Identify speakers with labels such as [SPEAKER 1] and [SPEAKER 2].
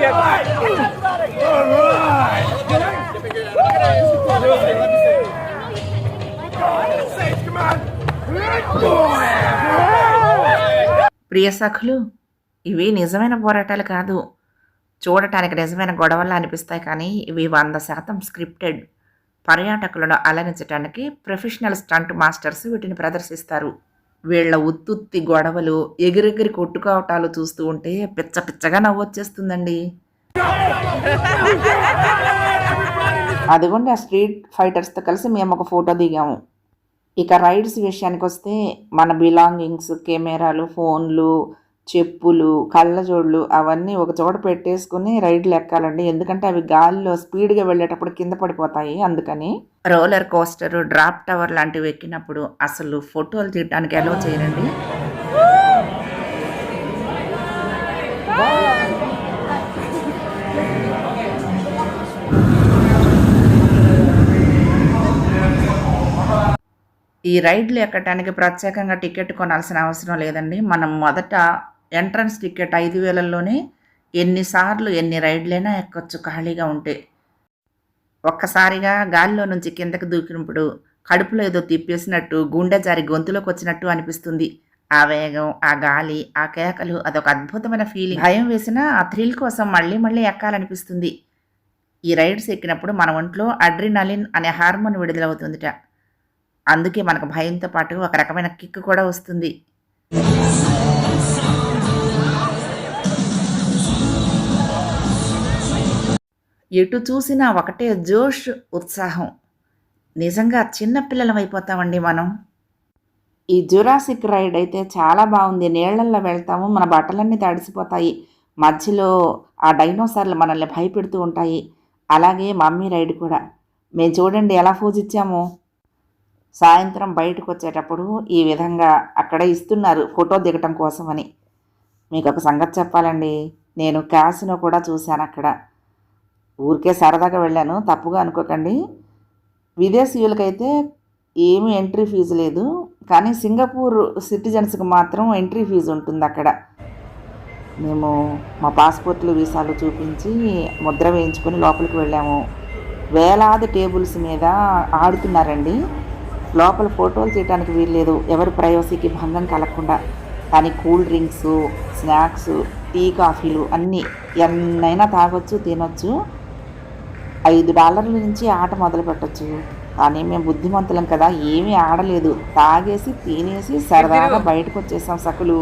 [SPEAKER 1] ప్రియ సఖులు, ఇవి నిజమైన పోరాటాలు కాదు. చూడటానికి నిజమైన గొడవల్లా అనిపిస్తాయి, కానీ ఇవి 100% స్క్రిప్టెడ్. పర్యాటకులను అలరించడానికి ప్రొఫెషనల్ స్టంట్ మాస్టర్స్ వీటిని ప్రదర్శిస్తారు. వీళ్ల ఉత్తుత్తి గొడవలు, ఎగిరెగిరి కొట్టుకోవటాలు చూస్తూ ఉంటే పిచ్చ పిచ్చగా నవ్వొచ్చేస్తుందండి. అదిగోండి, ఆ స్ట్రీట్ ఫైటర్స్తో కలిసి మేము ఒక ఫోటో దిగాము. ఇక రైడ్స్ విషయానికి వస్తే మన బిలాంగింగ్స్, కెమెరాలు, ఫోన్లు, చెప్పులు, కళ్ళజోళ్ళు అవన్నీ ఒక చోట పెట్టేసుకుని రైడ్లు ఎక్కాలండి. ఎందుకంటే అవి గాలిలో స్పీడ్గా వెళ్ళేటప్పుడు కింద పడిపోతాయి. అందుకని రోలర్ కోస్టర్, డ్రాప్ టవర్ లాంటివి ఎక్కినప్పుడు అసలు ఫోటోలు తీయడానికి అలో చేయరండి. ఈ రైడ్లు ఎక్కడానికి ప్రత్యేకంగా టికెట్ కొనాల్సిన అవసరం లేదండి. మనం మొదట ఎంట్రన్స్ టికెట్ 5,000లోనే ఎన్నిసార్లు ఎన్ని రైడ్లైనా ఎక్కొచ్చు ఖాళీగా ఉంటే. ఒక్కసారిగా గాలిలో నుంచి కిందకి దూకినప్పుడు కడుపులో ఏదో తిప్పేసినట్టు, గుండె జారి గొంతులోకి వచ్చినట్టు అనిపిస్తుంది. ఆ వేగం, ఆ గాలి, ఆ కేకలు అదొక అద్భుతమైన ఫీలింగ్. భయం వేసినా ఆ థ్రిల్ కోసం మళ్ళీ మళ్ళీ ఎక్కాలనిపిస్తుంది. ఈ రైడ్స్ ఎక్కినప్పుడు మన ఒంట్లో అడ్రినలిన్ అనే హార్మోన్ విడుదలవుతుందిట. అందుకే మనకు భయంతో పాటు ఒక రకమైన కిక్ కూడా వస్తుంది. ఎటు చూసినా ఒకటే జోష్, ఉత్సాహం. నిజంగా చిన్నపిల్లలం అయిపోతామండి మనం. ఈ జురాసిక్ రైడ్ అయితే చాలా బాగుంది. నీళ్లల్లో వెళ్తాము, మన బట్టలన్నీ తడిసిపోతాయి. మధ్యలో ఆ డైనోసార్లు మనల్ని భయపెడుతూ ఉంటాయి. అలాగే మమ్మీ రైడ్ కూడా. మేము చూడండి ఎలా పూజించాము. సాయంత్రం బయటకు వచ్చేటప్పుడు ఈ విధంగా అక్కడ ఇస్తున్నారు ఫోటో దిగటం కోసమని. మీకు ఒక సంగతి చెప్పాలండి, నేను క్యాసినో కూడా చూశాను అక్కడ. ఊరికే సరదాగా వెళ్ళాను, తప్పుగా అనుకోకండి. విదేశీయులకైతే ఏమీ ఎంట్రీ ఫీజు లేదు, కానీ సింగపూర్ సిటిజన్స్కి మాత్రం ఎంట్రీ ఫీజు ఉంటుంది అక్కడ. మేము మా పాస్పోర్ట్లు, వీసాలు చూపించి ముద్ర వేయించుకొని లోపలికి వెళ్ళాము. వేలాది టేబుల్స్ మీద ఆడుతున్నారండి. లోపల ఫోటోలు తీయడానికి వీల్లేదు, ఎవరి ప్రైవసీకి భంగం కలగకుండా. కానీ కూల్ డ్రింక్స్, స్నాక్స్, టీ, కాఫీలు అన్నీ ఎన్నైనా తాగొచ్చు, తినొచ్చు. $5 నుంచి ఆట మొదలు పెట్టచ్చు. కానీ మేము బుద్ధిమంతులం కదా, ఏమీ ఆడలేదు. తాగేసి తినేసి సరదాగా బయటకు వచ్చేసాం సకులు.